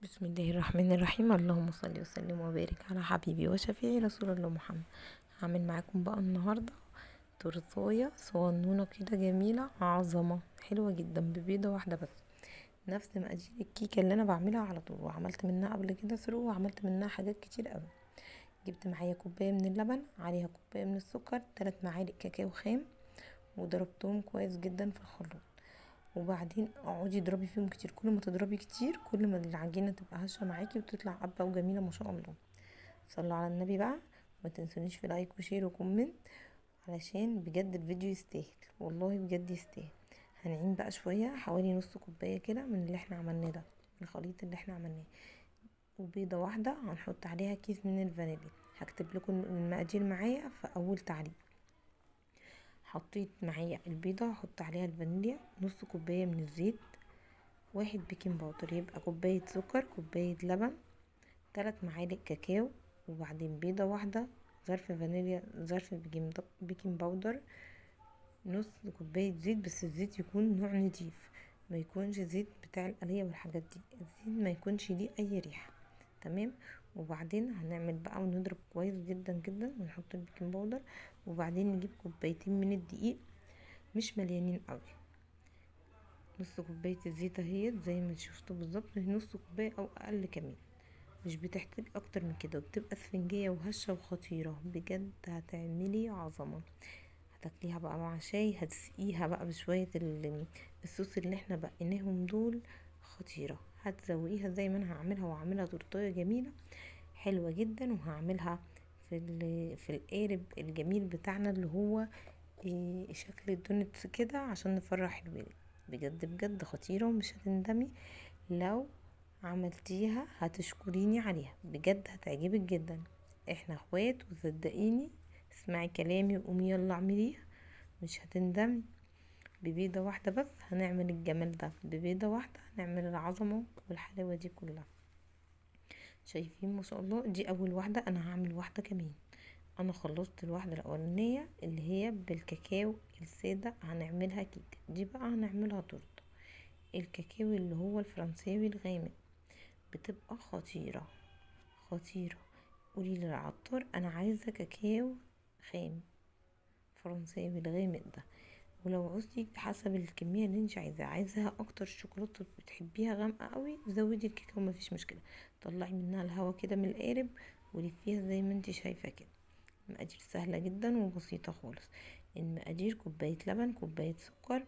بسم الله الرحمن الرحيم. اللهم صل وسلم وبارك على حبيبي وشفيعي رسول الله محمد. هعمل معاكم بقى النهارده تورتايه صغنونه كده جميله عظمه حلوه جدا ببيضه واحده بس، نفس مقادير الكيكه اللي انا بعملها على طول، وعملت منها قبل كده سرو وعملت منها حاجات كتير قوي. جبت معايا كوبايه من اللبن، عليها كوبايه من السكر، 3 معالق كاكاو خام، وضربتهم كويس جدا في الخلاط. وبعدين اقعدي اضربي فيهم كتير، كل ما تضربي كتير كل ما العجينه تبقى هشه معاكي وتطلع قبه وجميله ما شاء الله. صلوا على النبي بقى، ما تنسونيش في لايك وشير وكومنت علشان بجد الفيديو يستاهل، والله بجد يستاهل. هنعين بقى شويه، حوالي نص كوبايه كده من اللي احنا عملناه ده، الخليط اللي احنا عملناه، وبيضه واحده هنحط عليها كيس من الفانيليا. هكتب لكم المقادير معايا في اول تعليق. حطيت معايا البيضه، هحط عليها الفانيليا، نص كوبايه من الزيت، 1 بيكنج باودر، يبقى كوباية سكر، كوباية لبن، 3 معالق كاكاو، وبعدين بيضة واحدة، ظرف فانيليا، ظرف بيكنج باودر، نص كوباية زيت، بس الزيت يكون نوع نضيف، ما يكونش زيت بتاع القلية والحاجات دي، الزيت ما يكونش ليه اي ريحة. تمام. وبعدين هنعمل بقى ونضرب كويس جدا جدا ونحط البيكنج باودر، وبعدين نجيب كوبايتين من الدقيق، مش مليانين قوي، نص كوباية الزيت اهيت زي ما شفتوا بالظبط، نص كوباية او اقل كمان، مش بتحتاج اكتر من كده، وبتبقى اسفنجية وهشة وخطيرة بجد، هتعملي عظمة. هتاكليها بقى مع شاي، هتسقيها بقى بشوية الصوص اللي احنا بقيناهم دول، خطيرة. هتزوقيها زي ما انا هعملها، وهعملها تورتيه جميلة حلوة جدا، وهعملها في القالب الجميل بتاعنا اللي هو شكل الدونتس كده عشان نفرح الولاد. بجد بجد خطيرة، ومش هتندمي لو عملتيها، هتشكريني عليها بجد، هتعجبك جدا. احنا اخوات وصدقيني، اسمعي كلامي وقومي يلا اعمليها، مش هتندمي. ببيضة واحدة بس هنعمل الجمال ده، ببيضة واحدة هنعمل العظمة والحلاوة دي كلها. شايفين ما شاء الله، دي اول واحدة، انا هعمل واحدة كمان. انا خلصت الواحدة الاولانية اللي هي بالكاكاو السادة، هنعملها كيك، دي بقى هنعملها تورته. الكاكاو اللي هو الفرنساوي الغامق، بتبقى خطيرة خطيرة. قولي للعطار انا عايزة كاكاو خام فرنساوي الغامق ده. ولو عوزتي حسب الكمية اللي انت عايزاها اكتر شوكولاتة بتحبيها غامقة قوي، زودي الكاكاو مفيش مشكلة. طلعي منها الهوا كده من القارب ولفيها زي ما انت شايفة كده. المقادير سهلة جدا وبسيطة خالص. المقادير: كوباية لبن، كوباية سكر،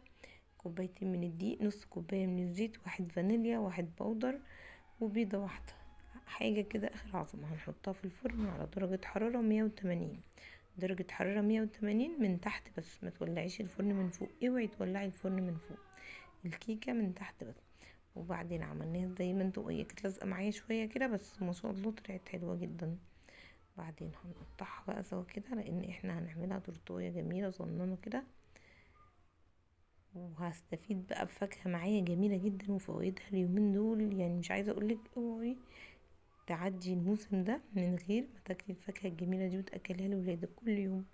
كوبايتين من الدقيق، نص كوباية من الزيت، 1 فانيليا، 1 بودر، وبيضة واحدة. حاجة كده اخر عظمة. هنحطها في الفرن على درجة حرارة 180، درجة حرارة 180 من تحت بس، ما تولعيش الفرن من فوق، اوعي تولعي الفرن من فوق، الكيكة من تحت بس. وبعدين عملناها زي ما انتوا، هي كانت لازقة معايا شوية كده بس ما شاء الله طلعت حلوة جدا. بعدين هنقطعها بقى سوا كده، لان احنا هنعملها تورتوية جميلة صغننة كده، وهستفيد بقى بفاكهة معايا جميلة جدا وفوائدها اليومين دول، يعني مش عايزة اقولك اوعي تعدي الموسم ده من غير ما تاكلي الفاكهة الجميلة دي وتأكليها لولادك كل يوم،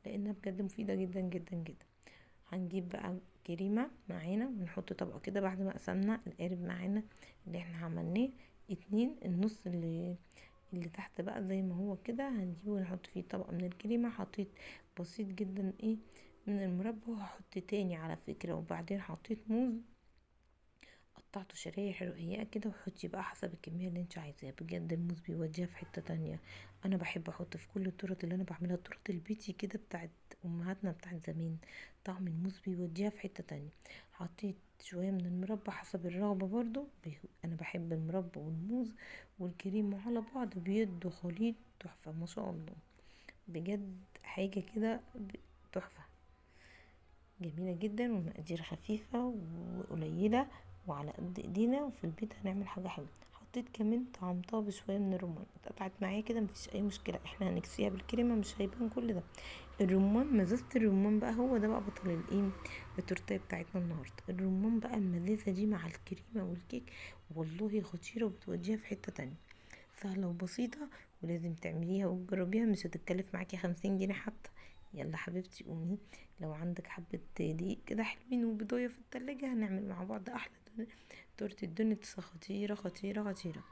لانها بجد مفيدة جدا جدا جدا. هنجيب بقى كريمة معانا ونحط طبقة كده بعد ما قسمنا القالب معانا اللي احنا عملناه 2، النص اللي تحت بقى زي ما هو كده هنجيبه ونحط فيه طبقة من الكريمة. حطيت بسيط جدا من المربى، وهحط تاني على فكرة. وبعدين حطيت موز، قطعته شرايح رقيقة كده، وحطي بقى حسب الكمية اللي انت عايزاها. بجد الموز بيوديها في حتة تانية. انا بحب احط في كل التورت اللي انا بعملها، التورت البيتي كده بتاعت امهاتنا بتاعت زمان، طعم الموز بيوديها في حتة تانية. حطيت شوية من المربى حسب الرغبة برضو، انا بحب المربى والموز والكريم على بعض بيدوا خليط تحفة ما شاء الله، بجد حاجة كده تحفة جميلة جدا، والمقادير خفيفة وقليلة وعلى قد ايدينا، وفي البيت هنعمل حاجة حلوة. حطيت كمان طعمتها بشوية من الرمان، اتقطعت معايا كده مفيش اي مشكلة، احنا هنكسيها بالكريمة مش هيبان كل ده. الرمان، مزازة الرمان بقى هو ده بقى بطل التورتيه بتاعتنا النهاردة. الرمان بقى المزازة دي مع الكريمة والكيك والله خطيرة، وبتوديها في حتة تانية، سهلة وبسيطة، ولازم تعمليها وتجربيها، مش هتتكلف معاكي 50 جنيه حتى. يلا حبيبتي قومي، لو عندك حبة دقيق كده حلوين وبضاية في التلاجة، هنعمل مع بعض احلى تورته الدونتس خطيره خطيره خطيره.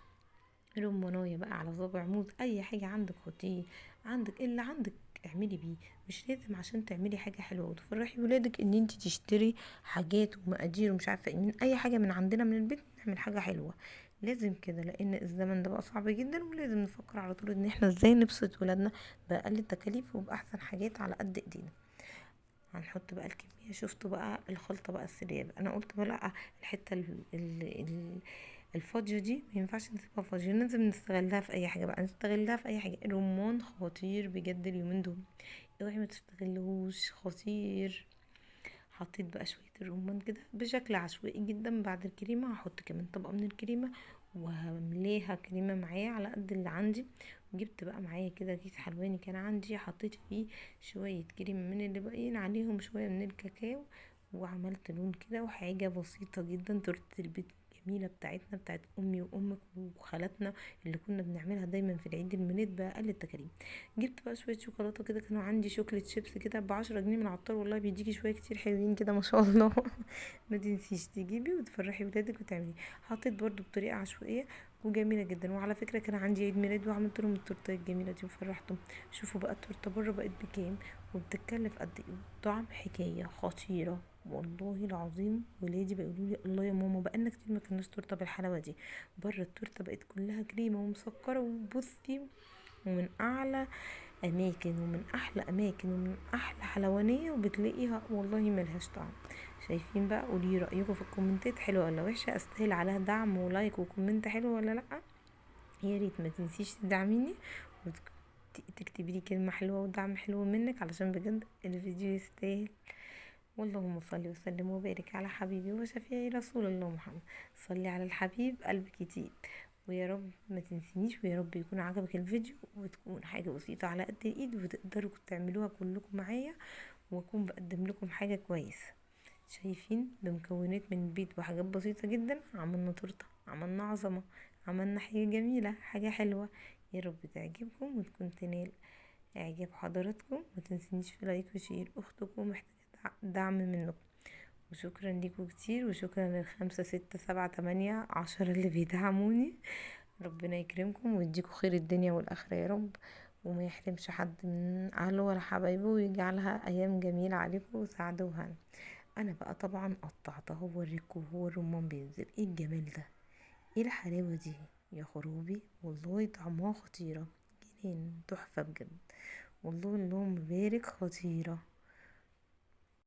رمانية بقى على صابع موز، اي حاجة عندك حطيه، عندك اللي عندك اعملي بيه. مش لازم عشان تعملي حاجة حلوة وتفرحي ولادك ان انت تشتري حاجات ومقادير ومش عارفة ايه، من اي حاجة من عندنا من البيت نعمل حاجة حلوة. لازم كده، لان الزمن ده بقى صعب جدا، ولازم نفكر على طول ان احنا ازاي نبسط ولادنا باقل التكاليف وباحسن حاجات على قد ايدينا. هنحط بقى الكمية، شفتوا بقى الخلطة بقى السرية بقى، انا قلت بقى لا، الحتة الفاضية دي مينفعش نسيبها فاضية، لازم نستغلها في اي حاجة بقى، نستغلها في اي حاجة. الرمان خطير بجد اليومين دول، اوعي ما تستغلهوش، خطير. حطيت بقى شوية الرمان كده بشكل عشوائي جدا، بعد الكريمة هحط كمان طبقة من الكريمة وهمليها كريمة معايا على قد اللي عندي. جبت بقى معايا كده كيس حلواني كان عندي، حطيت فيه شوية كريمة من اللي باقيين عليهم شوية من الكاكاو، وعملت لون كده، وحاجة بسيطة جدا. تورتة البيت الجميلة بتاعتنا، بتاعت امي وامك وخالاتنا، اللي كنا بنعملها دايما في العيد الميلاد بأقل التكاليف. جبت بقى شويه شوكولاته كده، كانوا عندي شوكليت شيبس كده ب10 جنيه من العطار، والله بيديكي شويه كتير حلوين كده ما شاء الله. ما تنسيش تجيبي وتفرحي ولادك وتعملي. حطيت برضو بطريقه عشوائيه وجميله جدا. وعلى فكره كان عندي عيد ميلاد وعملت لهم التورته الجميله دي وفرحتهم. شوفوا بقى التورته بره بقت بكام وبتتكلف قد ايه، طعم حكايه خطيره والله العظيم. ولادي بيقولوا لي الله يا ماما بقالنا كتير ما كناش تورته بالحلاوه دي. بره التورته بقت كلها كريمه ومسكره، وبصي، ومن اعلى اماكن ومن احلى اماكن ومن احلى حلوانيه، وبتلاقيها والله ملهاش طعم. شايفين بقى؟ قولي رايكم في الكومنتات، حلوه ولا وحشه، استاهل عليها دعم ولايك وكومنت حلو ولا لا؟ يا ريت ما تنسيش تدعميني وتكتبي لي كلمه حلوه ودعم حلو منك، علشان بجد الفيديو يستاهل. واللهم صل وسلم وبارك على حبيبي وشفيعي رسول الله محمد. صلي على الحبيب قلبك يطيب. ويا رب ما تنسينيش، ويا رب يكون عجبك الفيديو وتكون حاجة بسيطة على قد الايد وتقدروا تعملوها كلكم معايا، واكون بقدم لكم حاجة كويسة. شايفين؟ بمكونات من البيت وحاجات بسيطة جدا عملنا تورته، عملنا عظمة، عملنا حاجة جميلة، حاجة حلوة. يا رب تعجبكم وتكون تنال اعجاب حضراتكم. ما تنسينيش في لايك وشير، اختكم محتاجة دعم منكم. وشكرا ليكم كتير، وشكرا لل5 6 7 8 10 اللي بيدعموني. ربنا يكرمكم ويديكم خير الدنيا والاخره يا رب، وما يحرمش حد من اهله ولا حبايبه، ويجعلها ايام جميله عليكم وسعاده وهنا. انا بقى طبعا قطعتها ووريكم وهو الرمان بينزل. ايه الجمال ده، ايه الحلاوه دي يا خروبي، والله طعمها خطيره، جنان تحفه بجد، والله اللهم بارك خطيره.